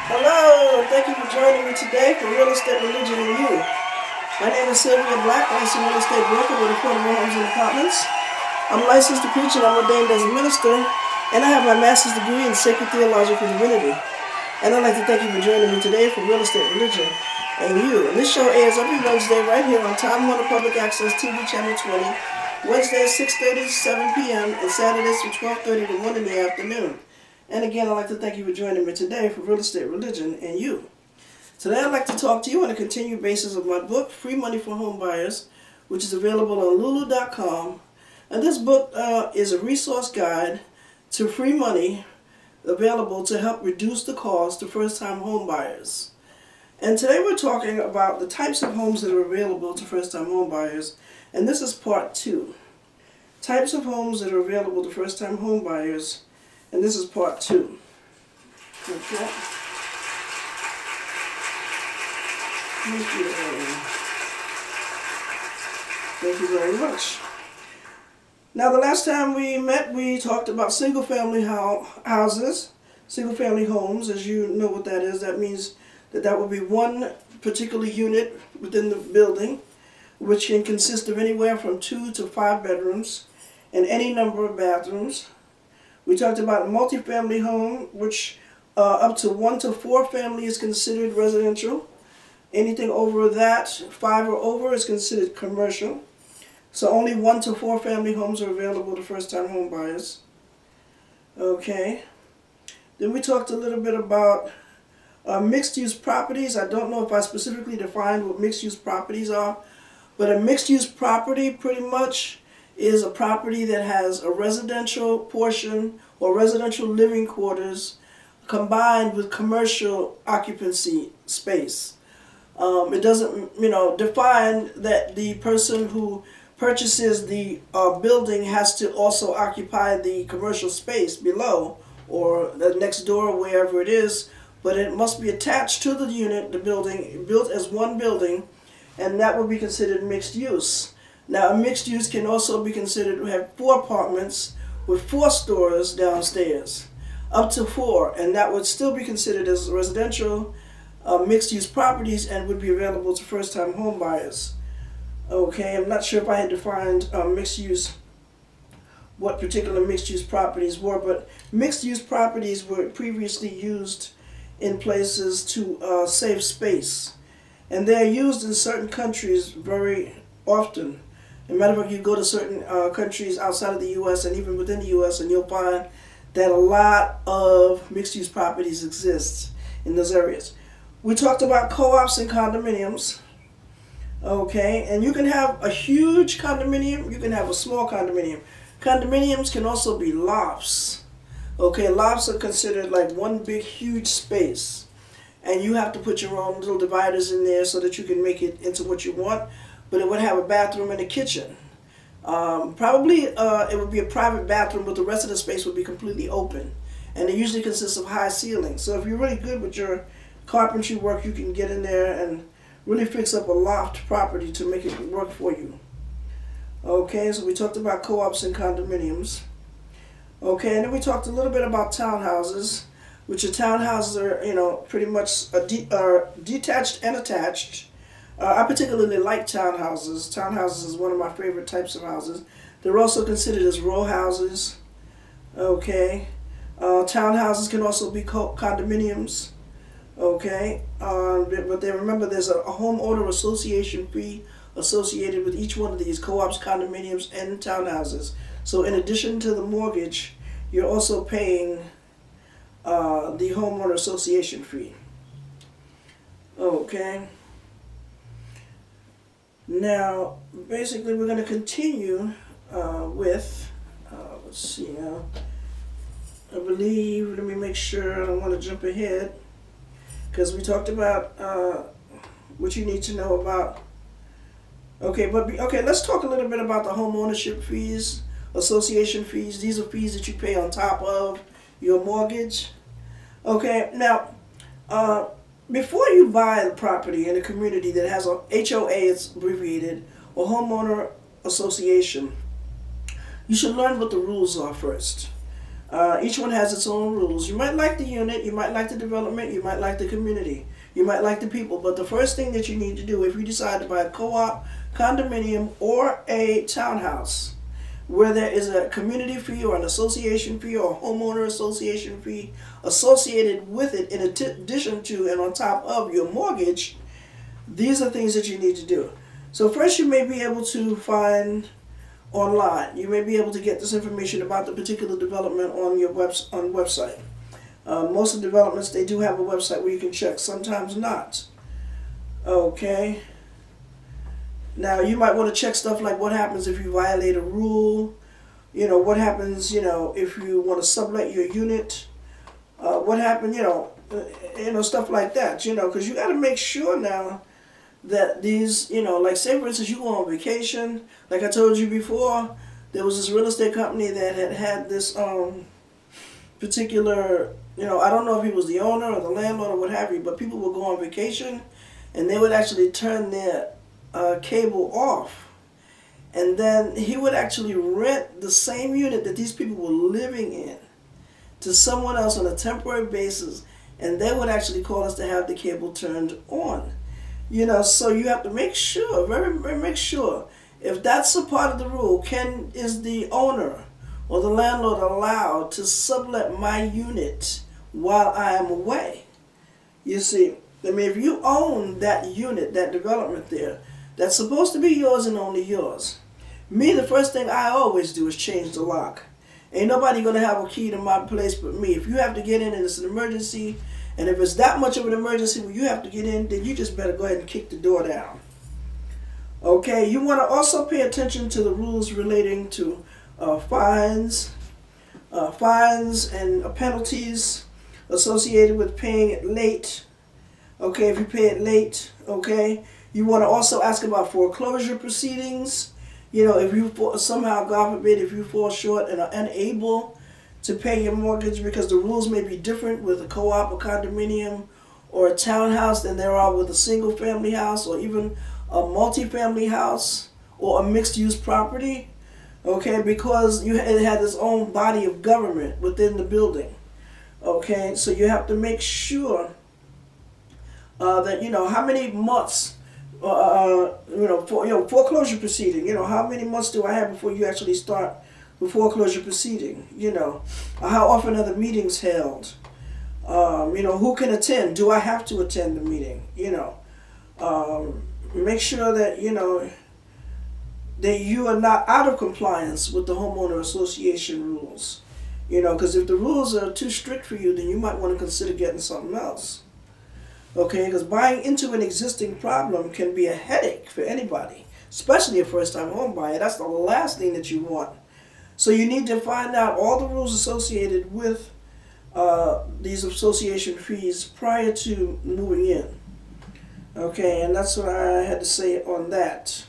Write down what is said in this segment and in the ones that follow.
Hello, thank you for joining me today for Real Estate, Religion, and You. My name is Sylvia Black, licensed real estate broker with affordable homes and apartments. I'm licensed to preach and I'm ordained as a minister, and I have my master's degree in sacred theological divinity. And I'd like to thank you for joining me today for Real Estate, Religion, and You. And this show airs every Wednesday right here on Time Warner Public Access TV Channel 20, Wednesday at 6:30 to 7 p.m., and Saturdays from 12:30 to 1 in the afternoon. And again, I'd like to thank you for joining me today for Real Estate, Religion, and You. Today, I'd like to talk to you on a continued basis of my book, Free Money for Home Buyers, which is available on Lulu.com. And this book is a resource guide to free money available to help reduce the cost to first-time home buyers. And today we're talking about the types of homes that are available to first-time home buyers. And this is part 2. Types of homes that are available to first-time home buyers. And this is part 2. Okay. Thank you very much. Now, the last time we met, we talked about single-family houses, single-family homes. As you know what that is, that means that would be one particular unit within the building, which can consist of anywhere from 2 to 5 bedrooms and any number of bathrooms. We talked about a multifamily home, which up to 1 to 4 family is considered residential. Anything over that, 5 or over, is considered commercial. So only 1 to 4 family homes are available to first-time home buyers. Okay. Then we talked a little bit about mixed-use properties. I don't know if I specifically defined what mixed-use properties are, but a mixed-use property pretty much is a property that has a residential portion or residential living quarters combined with commercial occupancy space. It doesn't, define that the person who purchases the building has to also occupy the commercial space below or the next door, wherever it is, but it must be attached to the unit, the building, built as one building, and that would be considered mixed use. Now, a mixed use can also be considered to have 4 apartments with 4 stores downstairs, up to 4, and that would still be considered as residential mixed-use properties and would be available to first-time home buyers. Okay, I'm not sure if I had defined mixed-use, what particular mixed-use properties were, but mixed-use properties were previously used in places to save space, and they're used in certain countries very often. As a matter of fact, you go to certain countries outside of the U.S. and even within the U.S. and you'll find that a lot of mixed-use properties exist in those areas. We talked about co-ops and condominiums. Okay, and you can have a huge condominium, you can have a small condominium. Condominiums can also be lofts. Okay, lofts are considered like one big huge space. And you have to put your own little dividers in there so that you can make it into what you want. But it would have a bathroom and a kitchen. Probably it would be a private bathroom, but the rest of the space would be completely open. And it usually consists of high ceilings. So if you're really good with your carpentry work, you can get in there and really fix up a loft property to make it work for you. Okay, so we talked about co-ops and condominiums. Okay, and then we talked a little bit about townhouses, which townhouses are, pretty much detached and attached. I particularly like townhouses. Townhouses is one of my favorite types of houses. They're also considered as row houses. Okay, townhouses can also be condominiums. Okay, but then remember there's a homeowner association fee associated with each one of these co-ops, condominiums, and townhouses. So in addition to the mortgage, you're also paying the homeowner association fee. Okay. Now, basically, we're going to continue with, let's see now, I believe, let me make sure, I don't want to jump ahead, because we talked about what you need to know about. Okay, let's talk a little bit about the home ownership fees, association fees. These are fees that you pay on top of your mortgage. Okay, now, before you buy the property in a community that has a HOA, it's abbreviated, or homeowner association, you should learn what the rules are first. Each one has its own rules. You might like the unit, you might like the development, you might like the community, you might like the people, but the first thing that you need to do if you decide to buy a co-op, condominium, or a townhouse, where there is a community fee or an association fee or a homeowner association fee associated with it in addition to and on top of your mortgage, these are things that you need to do. So first you may be able to find online. You may be able to get this information about the particular development on your website. Most of the developments, they do have a website where you can check, sometimes not. Okay. Now, you might want to check stuff like what happens if you violate a rule, what happens, if you want to sublet your unit, what happened, stuff like that, because you got to make sure now that these, like say for instance, you go on vacation, like I told you before, there was this real estate company that had this particular, I don't know if he was the owner or the landlord or what have you, but people would go on vacation and they would actually turn their cable off, and then he would actually rent the same unit that these people were living in to someone else on a temporary basis, and they would actually call us to have the cable turned on. So you have to make sure, very make sure, if that's a part of the rule, is the owner or the landlord allowed to sublet my unit while I am away? You see, if you own that unit, that development there, that's supposed to be yours and only yours. Me, the first thing I always do is change the lock. Ain't nobody going to have a key to my place but me. If you have to get in and it's an emergency, and if it's that much of an emergency where you have to get in, then you just better go ahead and kick the door down. Okay, you want to also pay attention to the rules relating to fines and penalties associated with paying it late. Okay, if you pay it late, okay. You want to also ask about foreclosure proceedings. If you somehow, God forbid, if you fall short and are unable to pay your mortgage, because the rules may be different with a co-op, a condominium, or a townhouse than there are with a single-family house or even a multi-family house or a mixed-use property. Okay, because it had its own body of government within the building. Okay, so you have to make sure that how many months. Foreclosure proceeding. How many months do I have before you actually start the foreclosure proceeding? How often are the meetings held? Who can attend? Do I have to attend the meeting? Make sure that that you are not out of compliance with the homeowner association rules. Because if the rules are too strict for you, then you might want to consider getting something else. Okay, because buying into an existing problem can be a headache for anybody, especially a first-time home buyer. That's the last thing that you want. So you need to find out all the rules associated with these association fees prior to moving in. Okay, and that's what I had to say on that.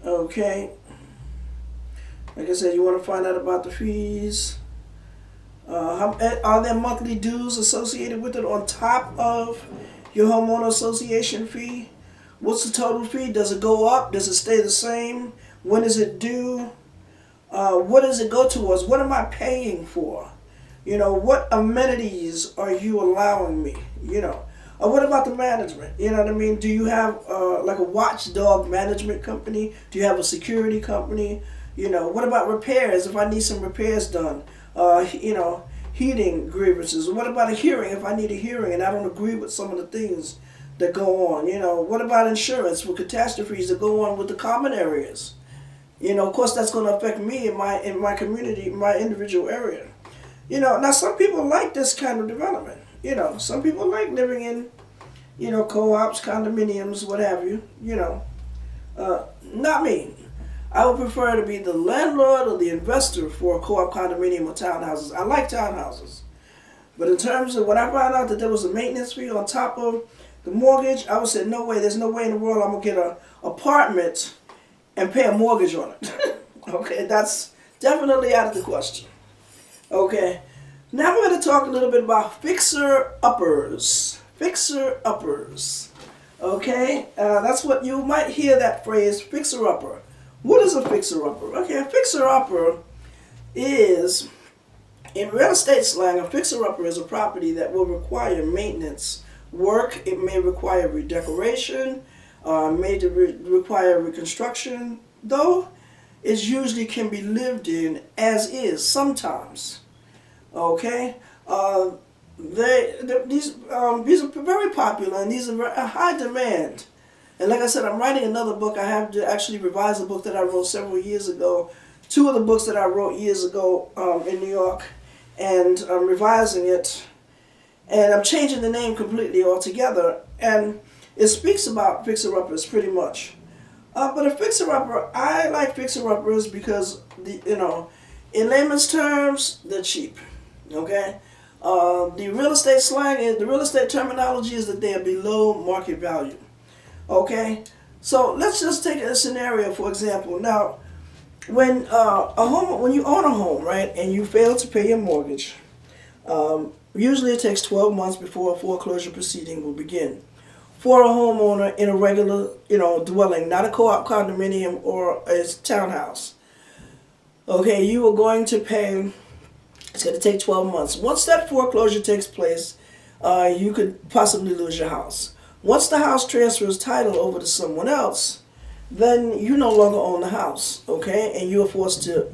Okay, like I said, you want to find out about the fees. Are there monthly dues associated with it on top of your homeowner association fee? What's the total fee? Does it go up? Does it stay the same? When is it due? What does it go towards? What am I paying for? What amenities are you allowing me? What about the management? You know what I mean? Do you have like a watchdog management company? Do you have a security company? What about repairs if I need some repairs done? Heating grievances. What about a hearing if I need a hearing and I don't agree with some of the things that go on? What about insurance for catastrophes that go on with the common areas? Of course that's going to affect me in my community, my individual area. Now some people like this kind of development. Some people like living in, co-ops, condominiums, what have you. Not me. I would prefer to be the landlord or the investor for a co-op, condominium, or townhouses. I like townhouses. But in terms of when I found out that there was a maintenance fee on top of the mortgage, I would say, no way, there's no way in the world I'm going to get an apartment and pay a mortgage on it. Okay, that's definitely out of the question. Okay, now we're going to talk a little bit about fixer-uppers. Fixer-uppers. Okay, that's what you might hear that phrase, fixer-upper. What is a fixer-upper? Okay, a fixer-upper is In real estate slang, a fixer-upper is a property that will require maintenance work. It may require redecoration, require reconstruction, though it usually can be lived in as is sometimes. Okay? These are very popular, and these are very high demand. And like I said, I'm writing another book. I have to actually revise a book that I wrote several years ago. Two of the books that I wrote years ago in New York, and I'm revising it, and I'm changing the name completely altogether. And it speaks about fixer-uppers pretty much. But a fixer-upper, I like fixer-uppers because in layman's terms, they're cheap. Okay. The real estate slang is the real estate terminology is that they are below market value. Okay, so let's just take a scenario for example. Now, when when you own a home, right, and you fail to pay your mortgage, usually it takes 12 months before a foreclosure proceeding will begin. For a homeowner in a regular, dwelling, not a co-op condominium or a townhouse. Okay, you are going to pay. It's going to take 12 months. Once that foreclosure takes place, you could possibly lose your house. Once the house transfers title over to someone else, then you no longer own the house, okay? And you are forced to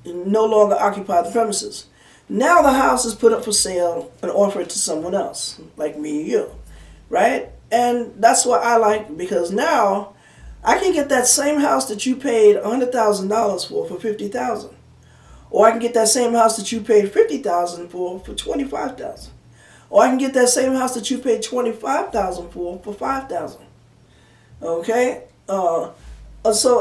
no longer occupy the premises. Now the house is put up for sale and offered to someone else, like me and you, right? And that's what I like, because now I can get that same house that you paid $100,000 for $50,000. Or I can get that same house that you paid $50,000 for $25,000. Or I can get that same house that you paid $25,000 for $5,000. Okay? So,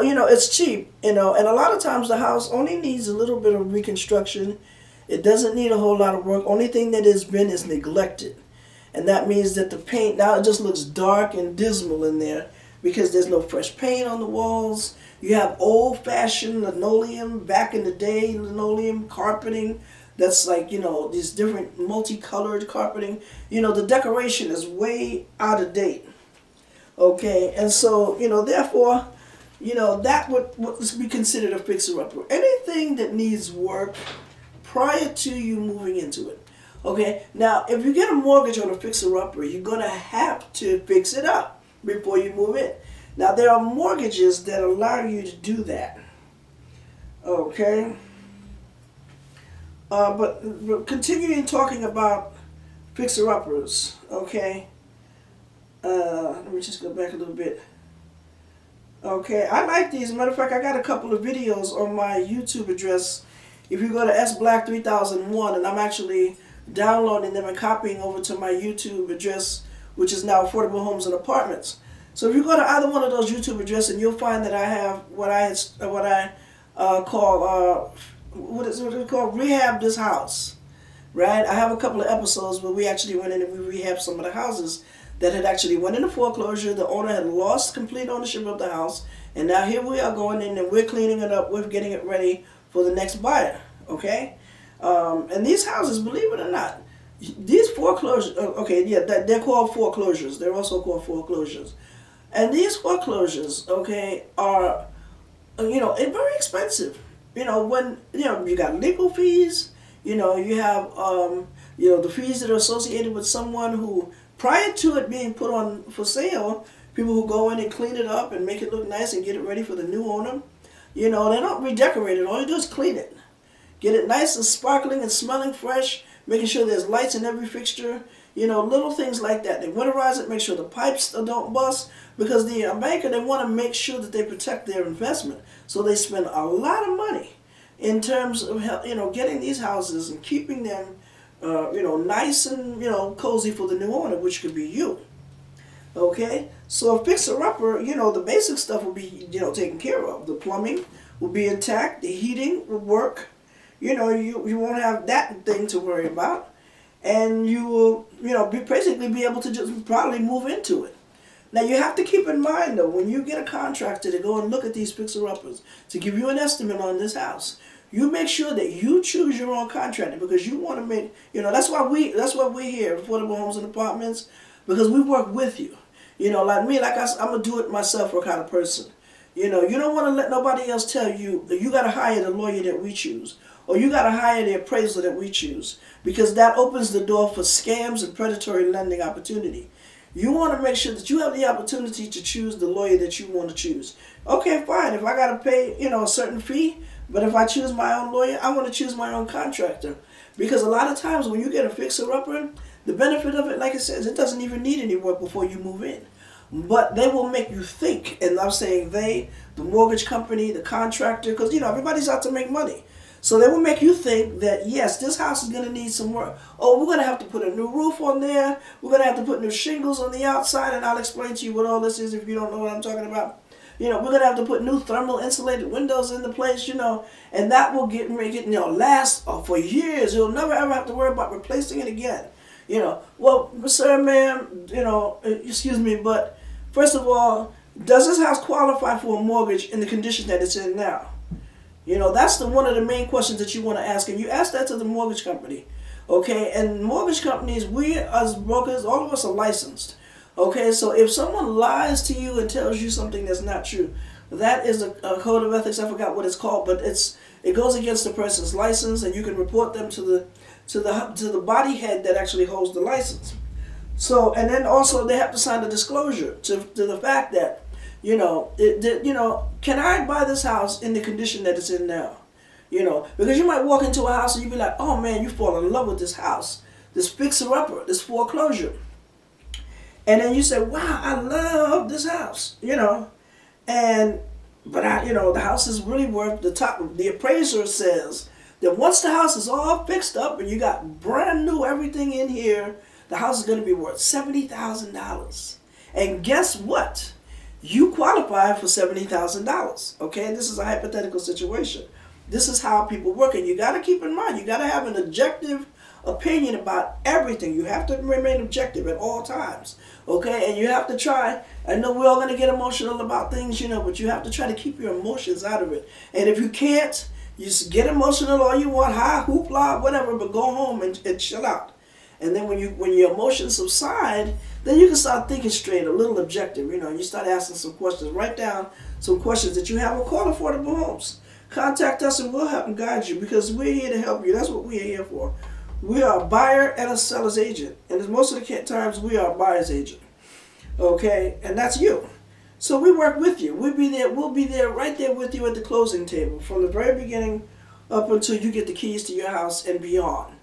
it's cheap, and a lot of times the house only needs a little bit of reconstruction. It doesn't need a whole lot of work. Only thing that has been is neglected. And that means that the paint, now it just looks dark and dismal in there because there's no fresh paint on the walls. You have old-fashioned linoleum, back in the day linoleum carpeting. That's like, these different multicolored carpeting. The decoration is way out of date. Okay, and so, therefore, that would be considered a fixer-upper. Anything that needs work prior to you moving into it. Okay, now, if you get a mortgage on a fixer-upper, you're going to have to fix it up before you move in. Now, there are mortgages that allow you to do that. Okay. But continuing talking about fixer-uppers, okay. Let me just go back a little bit. Okay, I like these. As a matter of fact, I got a couple of videos on my YouTube address. If you go to SBlack3001, and I'm actually downloading them and copying over to my YouTube address, which is now Affordable Homes and Apartments. So if you go to either one of those YouTube addresses, you'll find that I have what I call what is it called? Rehab This House, right? I have a couple of episodes where we actually went in and we rehabbed some of the houses that had actually went into foreclosure. The owner had lost complete ownership of the house, and now here we are going in and we're cleaning it up. We're getting it ready for the next buyer, okay? And these houses, believe it or not, these foreclosures, they're called foreclosures. They're also called foreclosures. And these foreclosures, okay, are, very expensive. When, you got legal fees, you have, the fees that are associated with someone who, prior to it being put on for sale, people who go in and clean it up and make it look nice and get it ready for the new owner, they don't redecorate it. All you do is clean it. Get it nice and sparkling and smelling fresh, making sure there's lights in every fixture, little things like that. They winterize it, make sure the pipes don't bust, because the banker, they want to make sure that they protect their investment. So they spend a lot of money in terms of, getting these houses and keeping them, nice and, cozy for the new owner, which could be you. Okay? So a fixer-upper, the basic stuff will be, taken care of. The plumbing will be intact. The heating will work. You won't have that thing to worry about. And you will, basically be able to just probably move into it. Now, you have to keep in mind, though, when you get a contractor to go and look at these fixer-uppers, to give you an estimate on this house, you make sure that you choose your own contractor, because you want to make, that's why we're here at Affordable Homes and Apartments, because we work with you. Like me, I'm a do-it-myself kind of person. You don't want to let nobody else tell you that you got to hire the lawyer that we choose, or you got to hire the appraiser that we choose, because that opens the door for scams and predatory lending opportunity. You want to make sure that you have the opportunity to choose the lawyer that you want to choose. Okay, fine. If I got to pay, a certain fee, but if I choose my own lawyer, I want to choose my own contractor. Because a lot of times when you get a fixer-upper, the benefit of it, like it says, it doesn't even need any work before you move in. But they will make you think, and I'm saying they, the mortgage company, the contractor, because, everybody's out to make money. So they will make you think that, yes, this house is going to need some work. Oh, we're going to have to put a new roof on there. We're going to have to put new shingles on the outside, and I'll explain to you what all this is if you don't know what I'm talking about. We're going to have to put new thermal insulated windows in the place, and that will make it, last for years. You'll never ever have to worry about replacing it again. Well, sir, ma'am, excuse me, but first of all, does this house qualify for a mortgage in the condition that it's in now? That's one of the main questions that you want to ask, and you ask that to the mortgage company, okay? And mortgage companies, we as brokers, all of us are licensed, okay? So if someone lies to you and tells you something that's not true, that is a code of ethics. I forgot what it's called, but it goes against the person's license, and you can report them to the body head that actually holds the license. So, and then also they have to sign a disclosure to the fact that, can I buy this house in the condition that it's in now? Because you might walk into a house and you be like, oh man, you fall in love with this house, this fixer-upper, this foreclosure. And then you say, wow, I love this house, but the house is really worth the top. The appraiser says that once the house is all fixed up and you got brand new everything in here, the house is going to be worth $70,000. And guess what? You qualify for $70,000. Okay, this is a hypothetical situation. This is how people work, and you got to keep in mind, you got to have an objective opinion about everything. You have to remain objective at all times. Okay, and you have to try. I know we're all going to get emotional about things, but you have to try to keep your emotions out of it. And if you can't, you just get emotional all you want, hoopla, whatever, but go home and chill out. And then when your emotions subside, then you can start thinking straight, a little objective, and you start asking some questions. Write down some questions that you have, or call Affordable Homes. Contact us and we'll help and guide you, because we're here to help you. That's what we're here for. We are a buyer and a seller's agent. And most of the times we are a buyer's agent. Okay? And that's you. So we work with you. We'll be there right there with you at the closing table from the very beginning up until you get the keys to your house and beyond.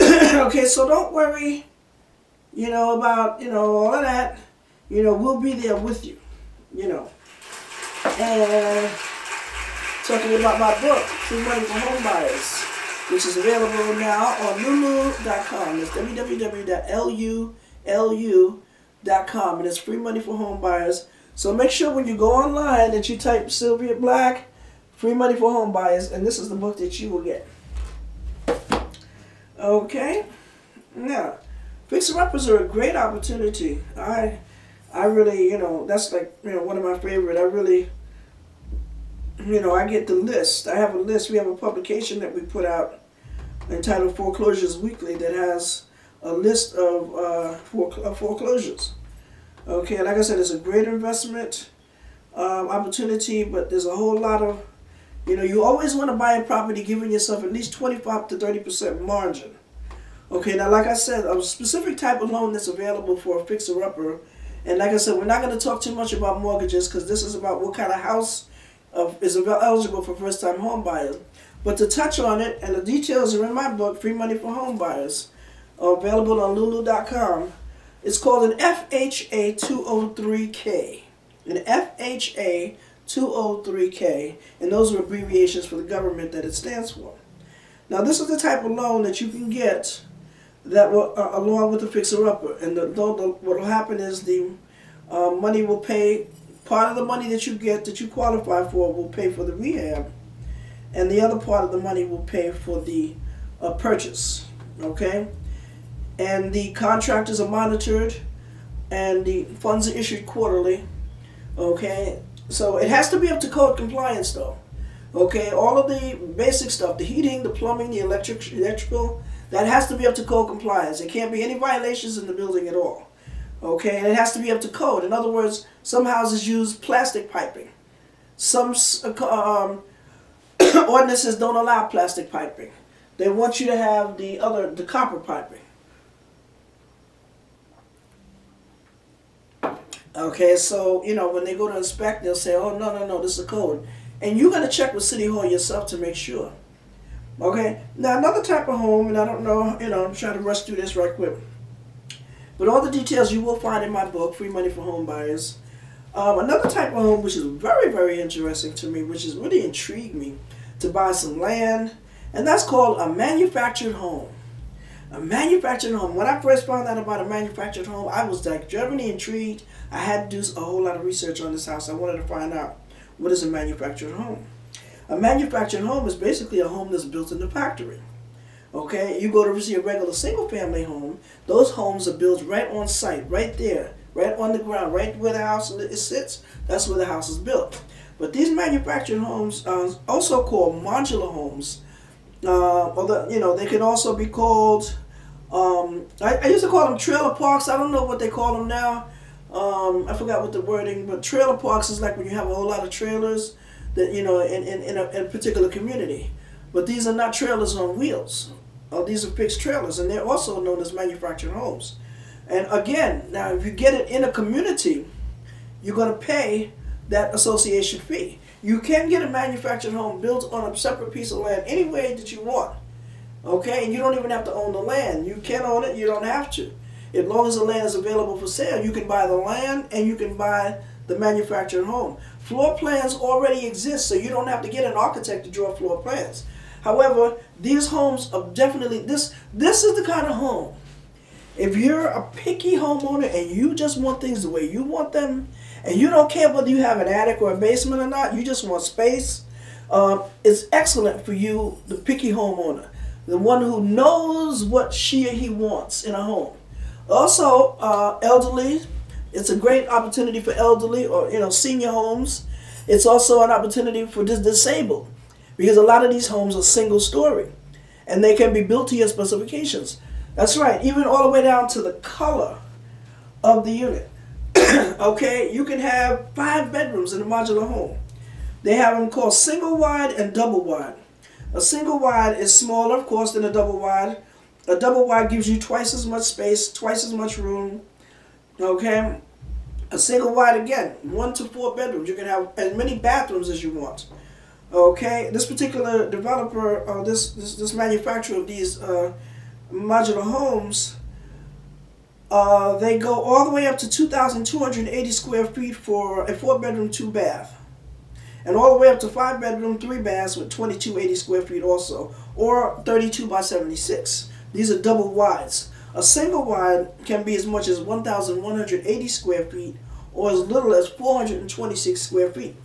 Okay, so don't worry, about, all of that. We'll be there with you, And talking about my book, Free Money for Home Buyers, which is available now on lulu.com. It's www.lulu.com, and it's Free Money for Home Buyers. So make sure when you go online that you type Sylvia Black, Free Money for Home Buyers, and this is the book that you will get. Okay, now, fixer-uppers are a great opportunity. I really, that's like, one of my favorite. I really, I get the list. I have a list. We have a publication that we put out entitled Foreclosures Weekly that has a list of foreclosures. Okay, like I said, it's a great investment opportunity, but there's a whole lot of, you always want to buy a property giving yourself at least 25 to 30% margin. Okay, now like I said, a specific type of loan that's available for a fixer-upper. And like I said, we're not going to talk too much about mortgages, because this is about what kind of house is eligible for first-time home buyers. But to touch on it, and the details are in my book, Free Money for Home Buyers, available on lulu.com. It's called an FHA 203K. An FHA 203K, and those are abbreviations for the government that it stands for. Now, this is the type of loan that you can get that will, along with the fixer-upper. And what will happen is the money will pay, part of the money that you get, that you qualify for, will pay for the rehab, and the other part of the money will pay for the purchase. Okay? And the contractors are monitored, and the funds are issued quarterly. Okay? So it has to be up to code compliance, though. Okay, all of the basic stuff, the heating, the plumbing, the electrical, that has to be up to code compliance. There can't be any violations in the building at all. Okay, and it has to be up to code. In other words, some houses use plastic piping. Some ordinances don't allow plastic piping. They want you to have the copper piping. Okay, so when they go to inspect, they'll say, "Oh, no, no, no, this is a code," and you're gonna check with City Hall yourself to make sure. Okay. Now another type of home, and I don't know, I'm trying to rush through this right quick, but all the details you will find in my book, Free Money for Home Buyers. Another type of home which is very, very interesting to me, which has really intrigued me to buy some land, and that's called a manufactured home. A manufactured home. When I first found out about a manufactured home, I was like genuinely intrigued. I had to do a whole lot of research on this house. I wanted to find out what is a manufactured home. A manufactured home is basically a home that's built in the factory. Okay, you go to see a regular single family home, those homes are built right on site, right there, right on the ground, right where the house sits, that's where the house is built. But these manufactured homes are also called modular homes. They can also be called, I used to call them trailer parks. I don't know what they call them now. I forgot what the wording, but trailer parks is like when you have a whole lot of trailers that, in a particular community. But these are not trailers on wheels. These are fixed trailers, and they're also known as manufactured homes. And again, now if you get it in a community, you're going to pay that association fee. You can get a manufactured home built on a separate piece of land any way that you want. Okay, and you don't even have to own the land. You can own it, you don't have to. As long as the land is available for sale, you can buy the land and you can buy the manufactured home. Floor plans already exist, so you don't have to get an architect to draw floor plans. However, these homes are definitely, this is the kind of home, if you're a picky homeowner and you just want things the way you want them, and you don't care whether you have an attic or a basement or not, you just want space, it's excellent for you, the picky homeowner, the one who knows what she or he wants in a home. Also, elderly, it's a great opportunity for elderly or senior homes. It's also an opportunity for disabled, because a lot of these homes are single story and they can be built to your specifications. That's right, even all the way down to the color of the unit. Okay, you can have 5 bedrooms in a modular home. They have them called single wide and double wide. A single wide is smaller, of course, than a double wide. A double wide gives you twice as much space, twice as much room. Okay, a single wide, again, 1 to 4 bedrooms. You can have as many bathrooms as you want. Okay, this particular developer, this manufacturer of these modular homes, they go all the way up to 2,280 square feet for a 4-bedroom, 2-bath. And all the way up to 5-bedroom, 3 baths with 2,280 square feet also, or 32 by 76. These are double wides. A single wide can be as much as 1,180 square feet or as little as 426 square feet.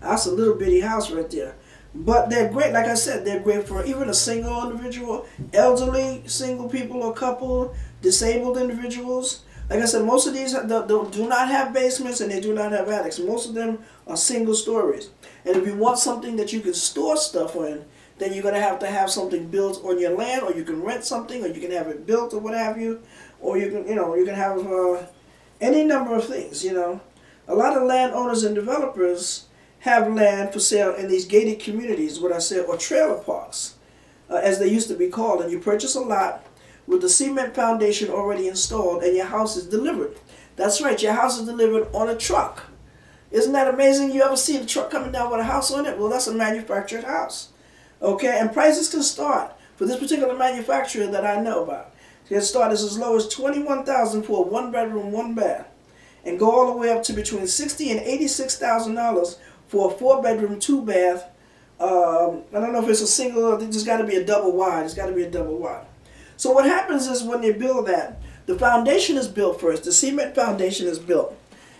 That's a little bitty house right there. But they're great, like I said, they're great for even a single individual, elderly, single people or couple, disabled individuals. Like I said, most of these do not have basements and they do not have attics. Most of them are single stories. And if you want something that you can store stuff in, then you're going to have something built on your land, or you can rent something, or you can have it built or what have you, or you can have any number of things, A lot of landowners and developers have land for sale in these gated communities, what I said, or trailer parks, as they used to be called. And you purchase a lot with the cement foundation already installed, and your house is delivered. That's right, your house is delivered on a truck. Isn't that amazing? You ever see the truck coming down with a house on it? Well, that's a manufactured house. Okay, and prices can start for this particular manufacturer that I know about. It can start as low as $21,000 for a 1-bedroom, 1-bath, and go all the way up to between $60,000 and $86,000 for a 4-bedroom, 2-bath. I don't know if it's a single. There's got to be a double wide. It's got to be a double wide. So what happens is when they build that, the foundation is built first. The cement foundation is built.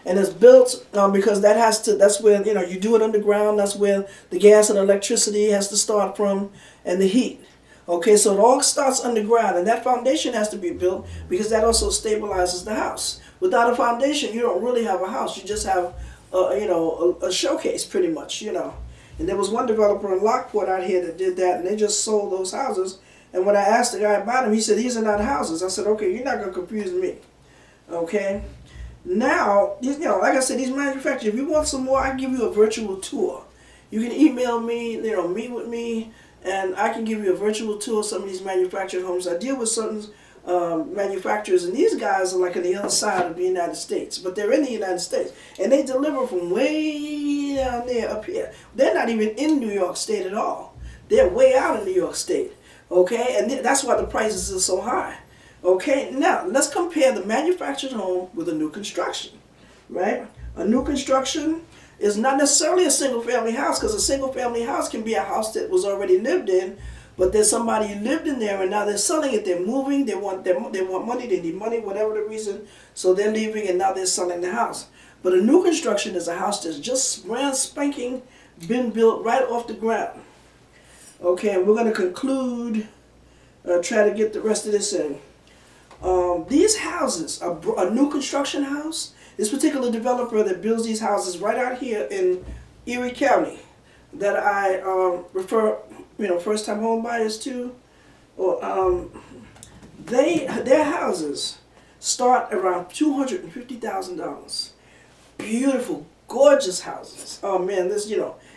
And it's built because that's where, you do it underground. That's where the gas and electricity has to start from, and the heat. Okay, so it all starts underground, and that foundation has to be built because that also stabilizes the house. Without a foundation, you don't really have a house. You just have, a showcase pretty much, And there was one developer in Lockport out here that did that, and they just sold those houses. And when I asked the guy about them, he said, "These are not houses." I said, "Okay, you're not going to confuse me." Okay? Now, like I said, these manufacturers, if you want some more, I give you a virtual tour. You can email me, meet with me, and I can give you a virtual tour of some of these manufactured homes. I deal with certain manufacturers, and these guys are like on the other side of the United States, but they're in the United States, and they deliver from way down there up here. They're not even in New York State at all. They're way out in New York State, okay? And that's why the prices are so high, okay? Now, let's compare the manufactured home with a new construction, right? A new construction is not necessarily a single-family house, because a single-family house can be a house that was already lived in, but there's somebody who lived in there and now they're selling it. They're moving. They want money. They need money, whatever the reason. So they're leaving and now they're selling the house. But a new construction is a house that's just brand spanking, been built right off the ground. Okay, and we're going to conclude, try to get the rest of this in. These houses, a new construction house, this particular developer that builds these houses right out here in Erie County that I refer, first-time home buyers to, or their houses start around $250,000. Beautiful, gorgeous houses. Oh man, this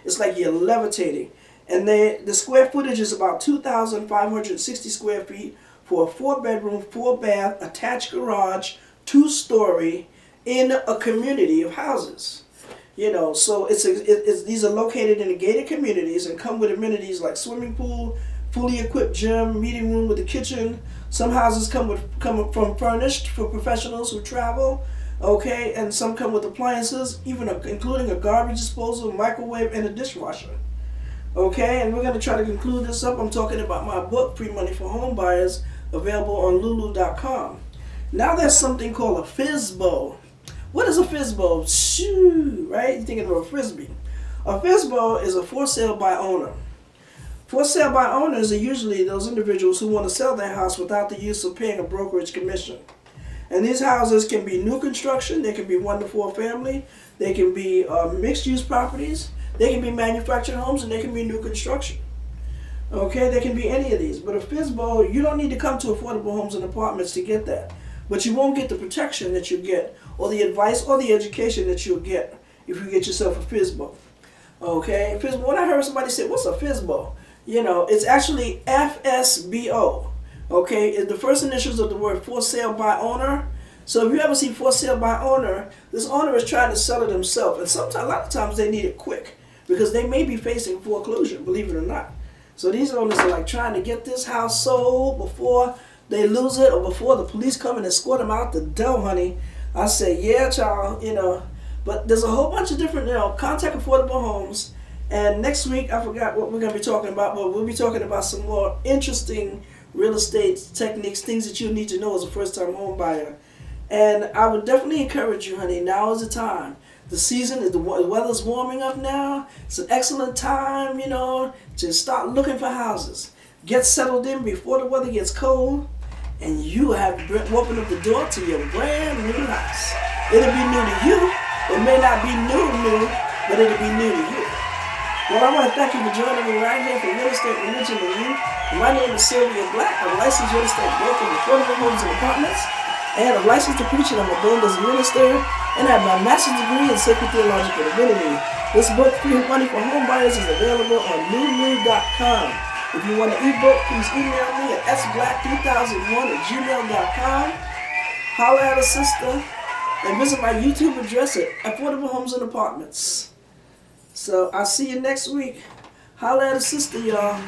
it's like you're levitating. And the square footage is about 2,560 square feet for a 4-bedroom, 4-bath, attached garage, 2-story in a community of houses. So these are located in gated communities and come with amenities like swimming pool, fully equipped gym, meeting room with a kitchen. Some houses come from furnished for professionals who travel, okay, and some come with appliances, even including a garbage disposal, microwave, and a dishwasher. Okay, and we're going to try to conclude this up. I'm talking about my book, Free Money for Home Buyers, available on Lulu.com. Now there's something called a FSBO. What is a FSBO? Shoo, right? You're thinking of a frisbee. A FSBO is a for sale by owner. For sale by owners are usually those individuals who want to sell their house without the use of paying a brokerage commission. And these houses can be new construction, they can be 1 to 4 family, they can be mixed-use properties, they can be manufactured homes, and they can be new construction. Okay, they can be any of these. But a FSBO, you don't need to come to Affordable Homes and Apartments to get that. But you won't get the protection that you get, or the advice, or the education that you'll get if you get yourself a FSBO. Okay, FSBO. When I heard somebody say, "What's a FSBO?" It's actually FSBO. Okay, it's the first initials of the word for sale by owner. So if you ever see for sale by owner, this owner is trying to sell it himself, and sometimes, a lot of times, they need it quick because they may be facing foreclosure. Believe it or not. So these owners are like trying to get this house sold before they lose it, or before the police come and escort them out the door, honey. I say, yeah, child, But there's a whole bunch of different, contact Affordable Homes. And next week, I forgot what we're going to be talking about, but we'll be talking about some more interesting real estate techniques, things that you need to know as a first-time home buyer. And I would definitely encourage you, honey, now is the time. The season, the weather's warming up now. It's an excellent time, to start looking for houses. Get settled in before the weather gets cold, and you have opened up the door to your brand new house. It'll be new to you. It may not be new, but it'll be new to you. Well, I want to thank you for joining me right here for Real Estate, Religion, and You. My name is Sylvia Black. I'm a licensed real estate broker in Affordable Homes and Apartments, and I'm licensed to preach, and I'm ordained as a minister, and I have my master's degree in sacred theological divinity. This book, Free Money for Home Buyers, is available on Lulu.com. If you want an ebook, please email me at sblack2001@gmail.com. Holler at a sister, and visit my YouTube address at Affordable Homes and Apartments. So I'll see you next week. Holler at a sister, y'all.